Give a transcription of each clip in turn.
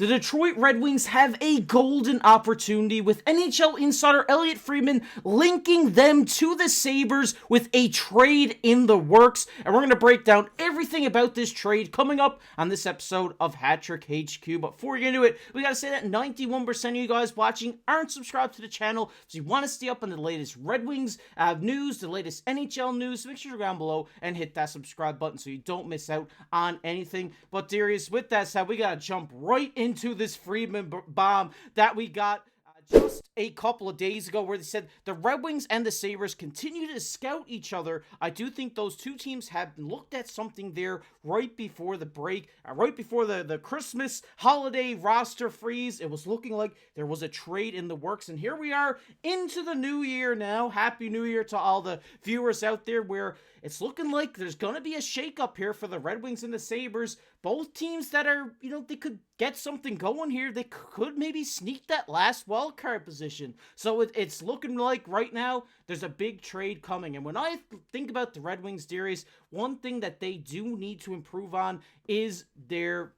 The Detroit Red Wings have a golden opportunity with NHL insider Elliotte Friedman linking them to the Sabres with a trade in the works. And we're going to break down everything about this trade coming up on this episode of Hattrick HQ. But before we get into it, we got to say that 91% of you guys watching aren't subscribed to the channel. So you want to stay up on the latest Red Wings news, the latest NHL news, so make sure you're down below and hit that subscribe button so you don't miss out on anything. But Darius, with that said, we got to jump right into this Friedman bomb that we got just a couple of days ago, where they said the Red Wings and the Sabres continue to scout each other. I do think those two teams have looked at something there right before the break, right before the Christmas holiday roster freeze. It was looking like there was a trade in the works, and here we are into the new year now. Happy New Year to all the viewers out there, where it's looking like there's going to be a shakeup here for the Red Wings and the Sabres. Both teams that are, they could get something going here. They could maybe sneak that last wild card position. So it's looking like right now there's a big trade coming. And when I think about the Red Wings, Darius, one thing that they do need to improve on is their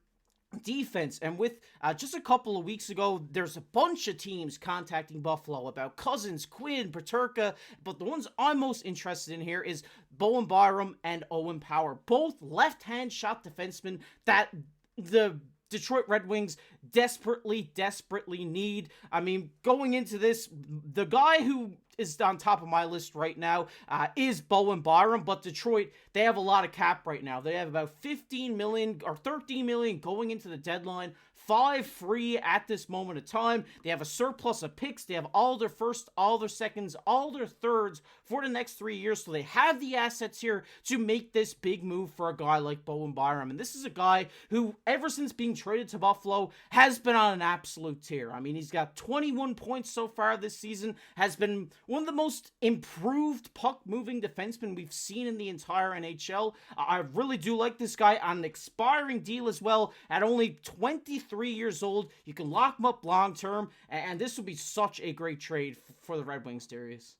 defense. And with just a couple of weeks ago, there's a bunch of teams contacting Buffalo about Cousins, Quinn, Peterka, but the ones I'm most interested in here is Bowen Byram and Owen Power, both left-hand shot defensemen that the Detroit Red Wings desperately need. I mean, going into this, the guy who is on top of my list right now is Bowen Byram, but Detroit, they have a lot of cap right now. They have about 15 million or 13 million going into the deadline, 5 free at this moment of time. They have a surplus of picks. They have all their first, all their seconds, all their thirds for the next 3 years. So they have the assets here to make this big move for a guy like Bowen Byram. And this is a guy who, ever since being traded to Buffalo, has been on an absolute tear. I mean, he's got 21 points so far this season, has been one of the most improved puck-moving defensemen we've seen in the entire NHL. I really do like this guy on an expiring deal as well. At only 23 years old, you can lock him up long-term, and this would be such a great trade for the Red Wings, Darius.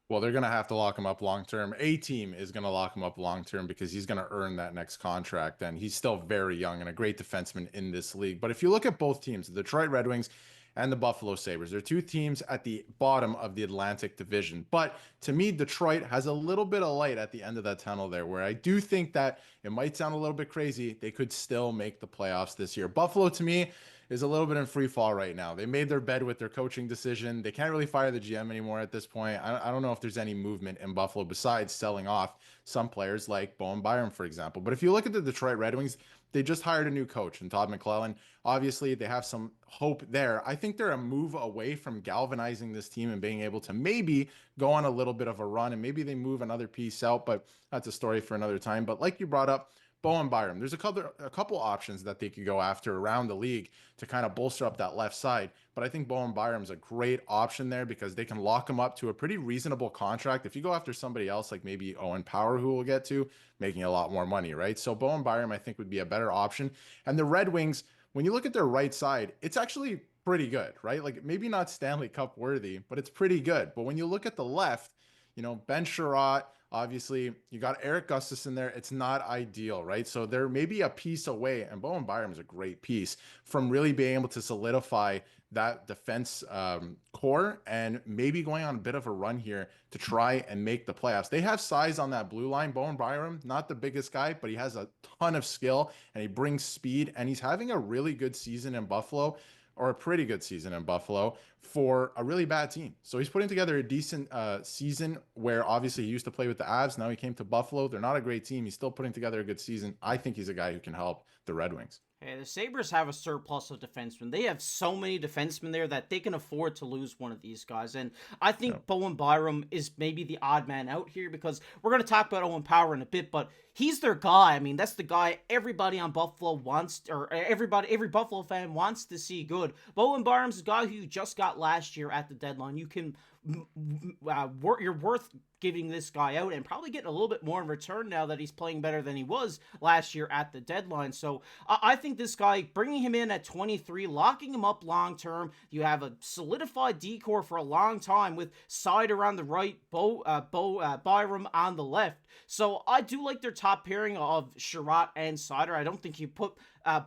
Well, they're going to have to lock him up long-term. A team is going to lock him up long-term because he's going to earn that next contract, and he's still very young and a great defenseman in this league. But if you look at both teams, the Detroit Red Wings and the Buffalo Sabres, they're two teams at the bottom of the Atlantic Division. But to me, Detroit has a little bit of light at the end of that tunnel there, where I do think that it might sound a little bit crazy, they could still make the playoffs this year. Buffalo, to me, is a little bit in free fall right now. They made their bed with their coaching decision. They can't really fire the GM anymore at this point. I don't know if there's any movement in Buffalo besides selling off some players like Bowen Byram, for example. But if you look at the Detroit Red Wings, they just hired a new coach in Todd McClellan. Obviously, they have some hope there. I think they're a move away from galvanizing this team and being able to maybe go on a little bit of a run, and maybe they move another piece out, but that's a story for another time. But like you brought up, Bowen Byram, there's a couple options that they could go after around the league to kind of bolster up that left side. But I think Bowen Byram's a great option there because they can lock him up to a pretty reasonable contract. If you go after somebody else, like maybe Owen Power, who we'll get to, making a lot more money, right? So Bowen Byram, I think, would be a better option. And the Red Wings, when you look at their right side, it's actually pretty good, right? Like maybe not Stanley Cup worthy, but it's pretty good. But when you look at the left, Ben Sherratt, obviously, you got Eric Gustafson there. It's not ideal, right? So there may be a piece away, and Bowen Byram is a great piece from really being able to solidify that defense core and maybe going on a bit of a run here to try and make the playoffs. They have size on that blue line. Bowen Byram, not the biggest guy, but he has a ton of skill and he brings speed, and he's having a really good season in Buffalo, or a pretty good season in Buffalo for a really bad team. So he's putting together a decent season where obviously he used to play with the Avs. Now he came to Buffalo. They're not a great team. He's still putting together a good season. I think he's a guy who can help the Red Wings. Hey, the Sabres have a surplus of defensemen. They have so many defensemen there that they can afford to lose one of these guys. And I think Bowen Byram is maybe the odd man out here, because we're going to talk about Owen Power in a bit, but he's their guy. I mean, that's the guy everybody on Buffalo wants, or every Buffalo fan wants to see good. Bowen Byram's a guy who you just got last year at the deadline. You can you're worth giving this guy out and probably getting a little bit more in return now that he's playing better than he was last year at the deadline. So I think this guy, bringing him in at 23, locking him up long term, you have a solidified decor for a long time with Side around the right, Byram on the left. So I do like their top pairing of Sherratt and Sider. I don't think you put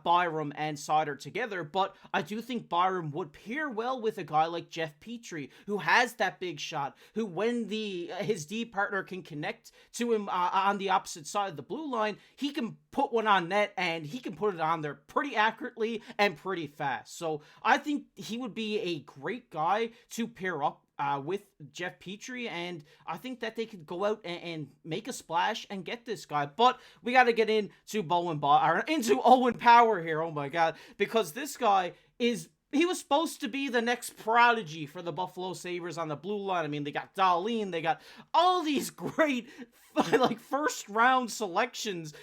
Byram and Sider together, but I do think Byram would pair well with a guy like Jeff Petrie, who has that big shot, who when his D partner can connect to him on the opposite side of the blue line, he can put one on net, and he can put it on there pretty accurately and pretty fast. So I think he would be a great guy to pair up with Jeff Petrie, and I think that they could go out and make a splash and get this guy. But we got to get into Owen Power here. Oh my God, because this guy he was supposed to be the next prodigy for the Buffalo Sabres on the blue line. I mean, they got Darlene, they got all these great like first round selections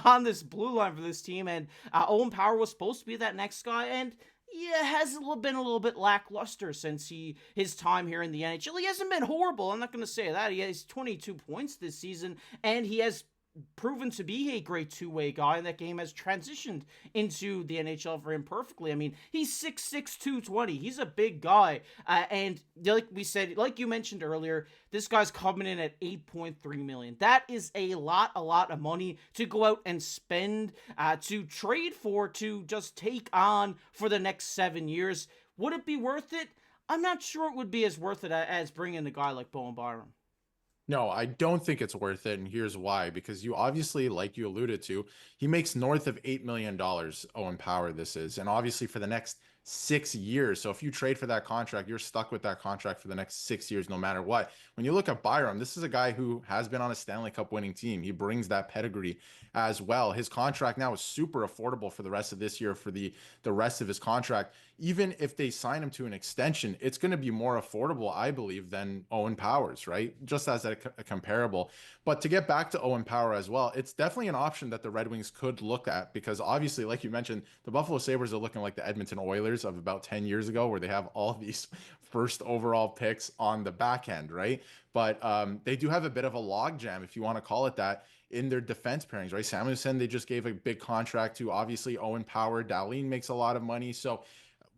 on this blue line for this team, and Owen Power was supposed to be that next guy, and yeah, has been a little bit lackluster since his time here in the NHL. He hasn't been horrible, I'm not going to say that. He has 22 points this season, and he has proven to be a great two-way guy, and that game has transitioned into the NHL for him perfectly. I mean, he's 6'6", 220. He's a big guy, and like we said, like you mentioned earlier, this guy's coming in at $8.3 million. That is a lot of money to go out and spend, to trade for, to just take on for the next 7 years. Would it be worth it? I'm not sure it would be as worth it as bringing a guy like Bowen Byram. No, I don't think it's worth it, and here's why. Because you obviously, like you alluded to, he makes north of $8 million, Owen Power this is, and obviously for the next 6 years. So if you trade for that contract, you're stuck with that contract for the next 6 years, no matter what. When you look at Byram, this is a guy who has been on a Stanley Cup winning team. He brings that pedigree as well. His contract now is super affordable for the rest of this year, for the rest of his contract. Even if they sign him to an extension, it's going to be more affordable, I believe, than Owen Powers, right? Just as a comparable. But to get back to Owen Power as well, it's definitely an option that the Red Wings could look at, because obviously, like you mentioned, the Buffalo Sabres are looking like the Edmonton Oilers of about 10 years ago, where they have all these first overall picks on the back end, right? But they do have a bit of a logjam, if you want to call it that, in their defense pairings, right? Samuelsson, they just gave a big contract to. Obviously, Owen Power, Darlene makes a lot of money. So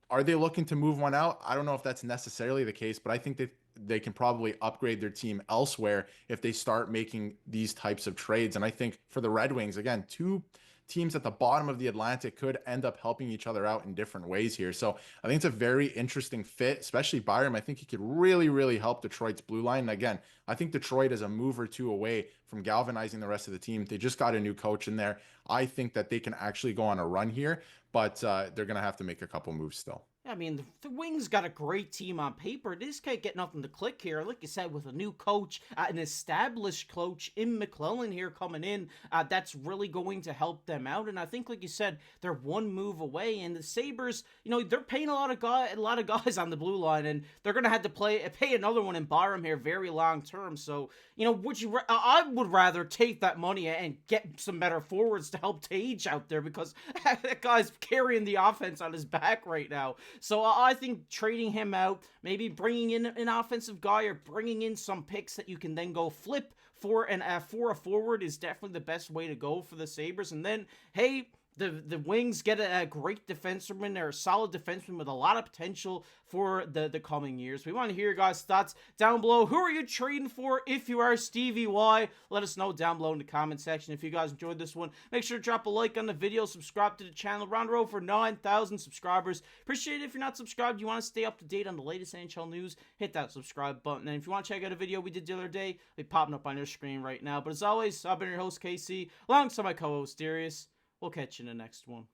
are they looking to move one out? I don't know if that's necessarily the case, but I think that they can probably upgrade their team elsewhere if they start making these types of trades. And I think for the Red Wings, again, two teams at the bottom of the Atlantic could end up helping each other out in different ways here. So I think it's a very interesting fit, especially Byram. I think he could really help Detroit's blue line. And again, I think Detroit is a move or two away from galvanizing the rest of the team. They just got a new coach in there. I think that they can actually go on a run here, but they're going to have to make a couple moves still. I mean, the Wings got a great team on paper. They just can't get nothing to click here. Like you said, with a new coach, an established coach in McClellan here coming in, that's really going to help them out. And I think, like you said, they're one move away. And the Sabres, they're paying a lot of guys on the blue line, and they're going to have to pay another one in Byram here very long term. So, I would rather take that money and get some better forwards to help Tage out there, because that guy's carrying the offense on his back right now. So I think trading him out, maybe bringing in an offensive guy or bringing in some picks that you can then go flip for a forward is definitely the best way to go for the Sabres. And then, hey, the Wings get a great defenseman or a solid defenseman with a lot of potential for the coming years. We want to hear your guys' thoughts down below. Who are you trading for if you are Stevie Y? Let us know down below in the comment section. If you guys enjoyed this one, make sure to drop a like on the video, subscribe to the channel. Round the road for 9,000 subscribers. Appreciate it. If you're not subscribed, you want to stay up to date on the latest NHL news, hit that subscribe button. And if you want to check out a video we did the other day, they're popping up on your screen right now. But as always, I've been your host, KC, alongside my co-host, Darius. We'll catch you in the next one.